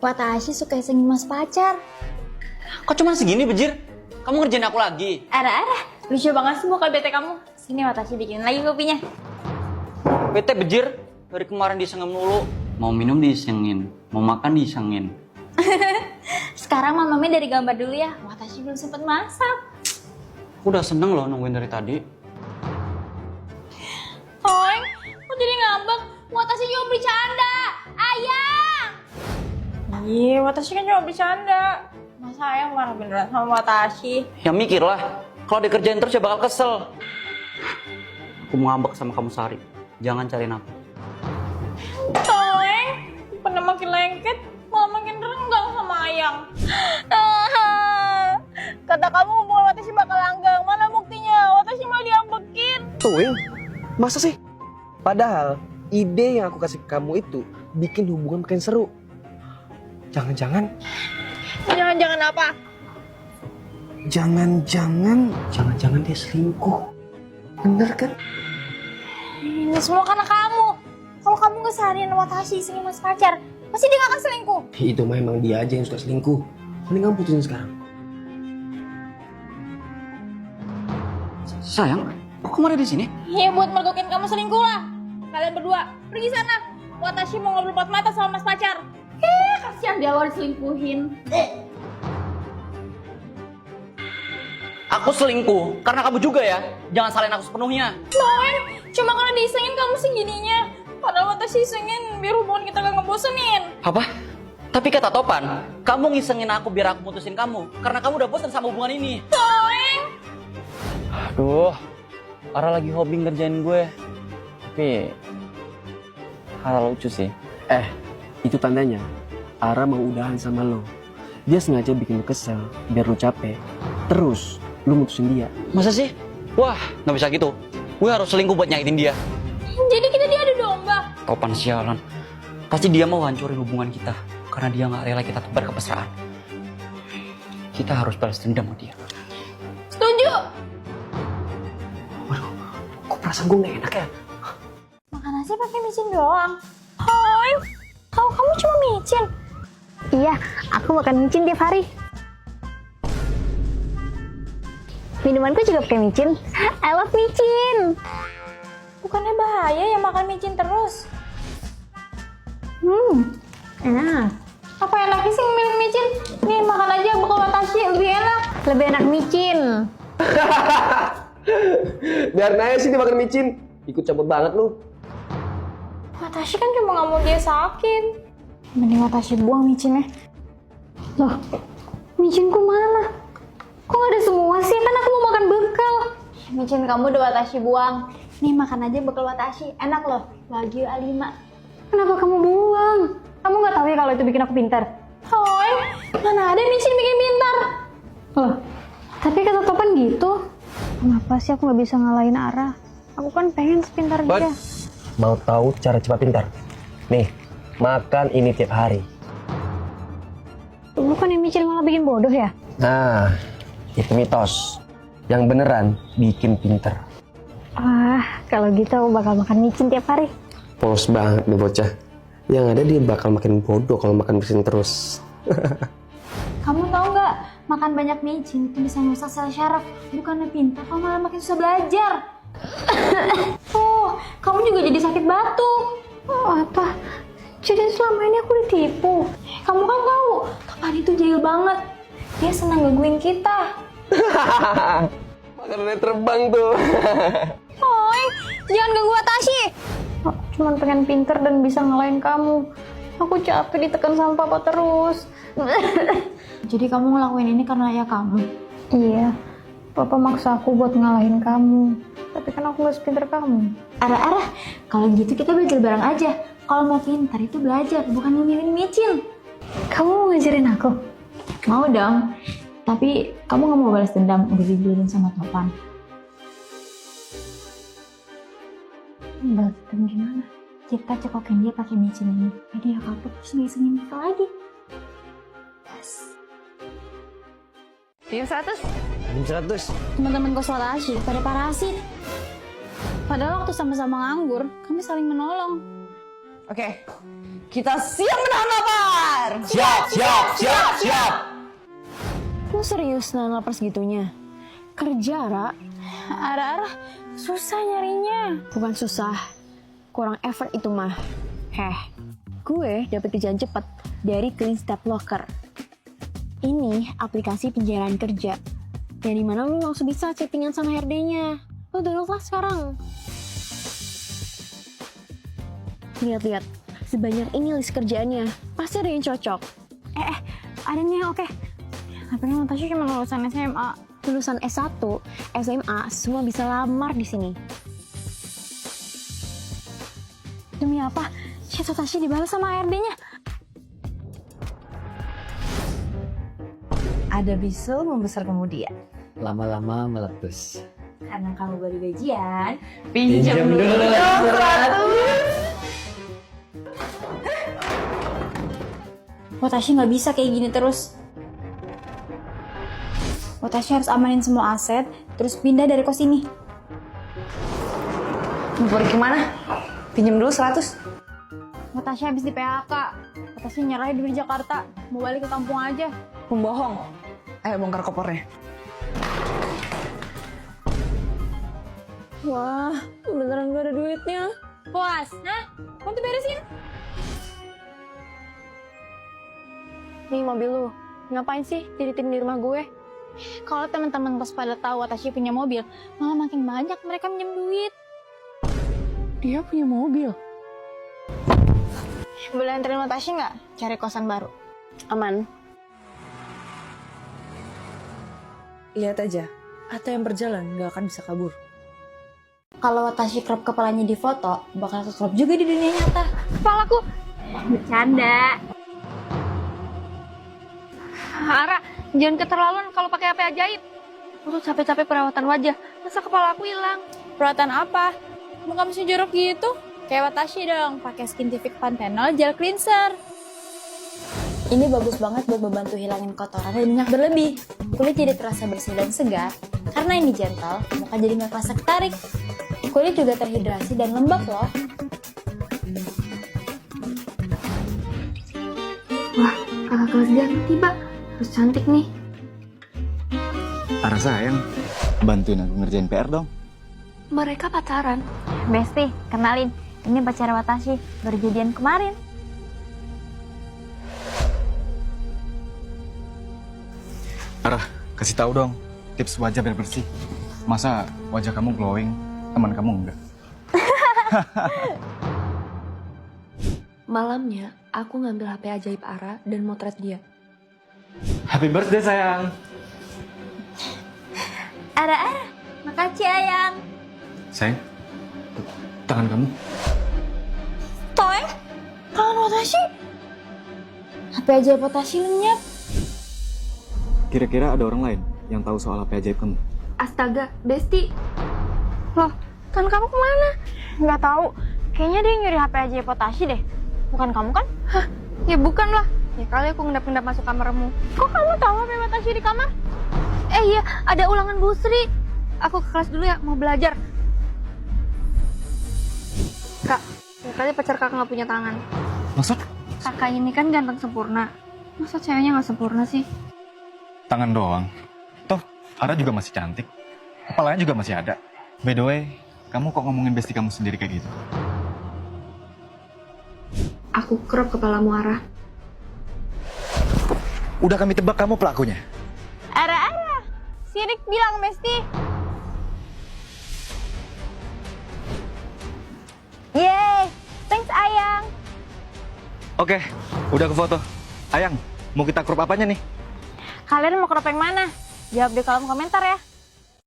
Watashi suka isengin mas pacar. Kok cuma segini, Bejir? Kamu ngerjain aku lagi? Arah-arah, lucu banget sih muka bete kamu. Sini Watashi bikin lagi kopinya. Bete, Bejir. Dari kemarin disengin mulu. Mau minum disengin, mau makan disengin. Sekarang mamami dari gambar dulu ya. Watashi belum sempet masak. Aku udah seneng loh nungguin dari tadi. Toy, kok jadi ngambek? Watashi cuma bercanda. Ayang! Iya, Watashi kan cuma bercanda. Masa Ayang marah beneran sama Watashi? Ya mikir lah. Kalau dikerjain terus ya bakal kesel. Aku mau ngambek sama kamu Sari. Jangan cariin aku. Toy, pernah makin lengket, malah makin renggang sama Ayang. Kata kamu hubungan Watashi bakal langgang, mana buktinya? Watashi malah diambekin. Tuh, masa sih? Padahal ide yang aku kasih ke kamu itu bikin hubungan makin seru. Jangan-jangan apa? Jangan-jangan dia selingkuh. Bener kan? Ini semua karena kamu. Kalau kamu nggak seharian Watashi isengin mas pacar, pasti dia gak akan selingkuh. Itu mah emang dia aja yang suka selingkuh. Mending kamu putusin sekarang. Sayang, kok kamu ada di sini? Ya buat mergokin kamu selingkuh lah. Kalian berdua, pergi sana. Watashi mau ngobrol empat mata sama mas pacar. Kasihan dia lo diselingkuhin. Aku selingkuh karena kamu juga ya. Jangan salahin aku sepenuhnya. Toy, cuma karena disengin kamu segininya. Padahal Watashi isengin biar hubungan kita gak ngebosenin. Apa? Tapi kata Topan, kamu ngisengin aku biar aku mutusin kamu. Karena kamu udah bosan sama hubungan ini. Toy! Aduh, Ara lagi hobi ngerjain gue. Tapi, hal lucu sih. Itu tandanya Ara mau udahan sama lo. Dia sengaja bikin lo kesel biar lo capek. Terus lo mutusin dia. Masa sih? Wah, nggak bisa gitu. Gue harus selingkuh buat nyakitin dia. Jadi kita diadu domba. Topan sialan. Pasti dia mau hancurin hubungan kita. Karena dia nggak rela kita tebar kemesraan. Kita harus balas dendam sama dia. Setuju. Waduh, kok perasaan gue gak enak ya? Makan nasi pakai micin doang. Toy, Kamu cuma micin? Iya, aku makan micin tiap hari. Minumanku juga pakai micin. I love micin. bukannya bahaya ya makan micin terus? Enak. Apa enaknya sih minum micin? Nih makan aja bekal Watashi, lebih enak. Lebih enak micin. Biar aja sih dia makan micin. Ikut campur banget lu. Watashi kan cuma nggak mau dia sakit. Mending Watashi buang micinnya. Loh, micinku mana? Kok gak ada semua sih? Kan aku mau makan bekal. Micin kamu udah Watashi buang. Nih makan aja bekal Watashi. Enak loh, Wagyu A5. Kenapa kamu buang? Kamu gak tahu ya kalau itu bikin aku pintar? Hoy, mana ada micin bikin pintar? Loh, tapi kata Topan gitu. Kenapa sih aku gak bisa ngalahin Ara? Aku kan pengen sepintar dia. Mau tahu cara cepat pintar? Nih, makan ini tiap hari. Bukan yang micin malah bikin bodoh ya? Nah, itu mitos. Yang beneran bikin pintar. Kalau gitu aku bakal makan micin tiap hari. Polos banget nih bocah. Yang ada dia bakal makin bodoh kalau makan micin terus. Kamu tahu nggak, makan banyak micin itu bisa merusak sel syaraf. Bukannya pintar, kamu malah makin susah belajar. Oh, kamu juga jadi sakit batuk. Oh, apa? Jadi selama ini aku ditipu. Kamu kan tahu, Topan itu jahil banget. Dia senang gangguin kita. Makanannya terbang tuh. Hoy, jangan ganggu Watashi. Oh, cuman pengen pinter dan bisa ngalahin kamu. Aku capek ditekan sama papa terus. Jadi kamu ngelakuin ini karena ayah kamu? Iya, papa maksa aku buat ngalahin kamu. Tapi kan aku gak sepinter kamu. Arah-arah, kalau gitu kita belajar bareng aja. Kalau mau pintar itu belajar, bukan ngemilin micin. Kamu mau ngajarin aku? Mau dong. Tapi kamu gak mau balas dendam udah dibeliin sama Topan. Balas dendam gimana? Kita cekokin dia pakai micin ini. Jadi dia kapok terus gak isengin kita lagi. Yes. Tim 100. Tim 100. Teman-teman kos Watashi pada parasit. Padahal waktu sama-sama nganggur, kami saling menolong. Oke, Kita siap menahan lapar. Siap. Lu serius nahan lapar segitunya? Kerja, Ra? Ara, susah nyarinya. Bukan susah, kurang effort itu mah. Gue dapet kerjaan cepet dari Clean Step Locker. Ini aplikasi pencarian kerja, yang dimana lu langsung bisa chattingan sama HRD-nya. Lu download lah sekarang. Lihat-lihat, sebanyak ini list kerjaannya. Pasti ada yang cocok. Ada nih yang oke. Tapi Natasha cuma lulusan SMA. Lulusan S1, SMA, semua bisa lamar di sini. Demi apa? Chat Natasha dibalas sama HRD-nya. Ada bisul membesar kemudian. Lama-lama meletus. Karena kamu baru gajian, Pinjam dulu. Watashi nggak bisa kayak gini terus. Watashi harus amanin semua aset, terus pindah dari kos ini. mau pergi kemana? Pinjam dulu 100. Watashi habis di PHK. Watashi nyerahin di Jakarta, mau balik ke kampung aja. Pembohong. Ayo bongkar kopernya. Wah, beneran gak ada duitnya. Puas, hah? Kamu tuh beresin. Nih mobil lu, ngapain sih titipin di rumah gue? Kalau teman-teman kos pada tahu Watashi punya mobil, malah makin banyak mereka minjem duit. Dia punya mobil. Boleh anterin Watashi nggak? Cari kosan baru. Aman. Lihat aja, Ata yang berjalan gak akan bisa kabur. Kalau Watashi crop kepalanya di foto, bakal ke-crop juga di dunia nyata. Kepalaku. Bercanda. Ara, jangan keterlaluan kalau pakai HP ajaib. Lu tuh capek-capek perawatan wajah, masa kepala aku hilang? Perawatan apa? Muka masih jorok gitu? Kayak Watashi dong, pakai Skintific Panthenol Gel Cleanser. Ini bagus banget buat membantu hilangin kotoran dan minyak berlebih. Kulit jadi terasa bersih dan segar. Karena ini gentle, muka jadi nggak kerasa ketarik. Kulit juga terhidrasi dan lembab loh. Wah, kakak kelas ganteng tiba. Harus cantik nih. Ara sayang, bantuin aku ngerjain PR dong. Mereka pacaran. Besti, kenalin. Ini pacar Watashi, baru jadian kemarin. Ara, kasih tahu dong tips wajah biar bersih. Masa wajah kamu glowing, teman kamu enggak? Malamnya, aku ngambil HP ajaib Ara dan motret dia. Happy birthday sayang. Ara, makasih ayang. Sayang, tangan kamu. Toeng, tangan Watashi. HP aja Watashi lenyap. Kira-kira ada orang lain yang tahu soal HP ajaib kamu? Astaga, Besti. Loh, tangan kamu kemana? Nggak tahu. Kayaknya dia nyuri HP aja Watashi deh. Bukan kamu kan? Hah, ya bukan lah. Ya kali aku ngendap-ngendap masuk kamarmu. Kok kamu tahu HP Watashi di kamar? Iya, ada ulangan Bu Sri. Aku ke kelas dulu ya, mau belajar. Kak, ya kali pacar kakak nggak punya tangan. Maksud? Kakak ini kan ganteng sempurna. Masa ceweknya nggak sempurna sih? Tangan doang. Toh, Ara juga masih cantik. Kepalanya juga masih ada. By the way, kamu kok ngomongin bestie kamu sendiri kayak gitu? Aku crop kepalamu, Ara. Udah kami tebak kamu pelakunya. Ara, Sirik bilang Besti. Yeay, thanks Ayang. Oke, udah ke foto. Ayang, mau kita crop apanya nih? Kalian mau crop yang mana? Jawab di kolom komentar ya.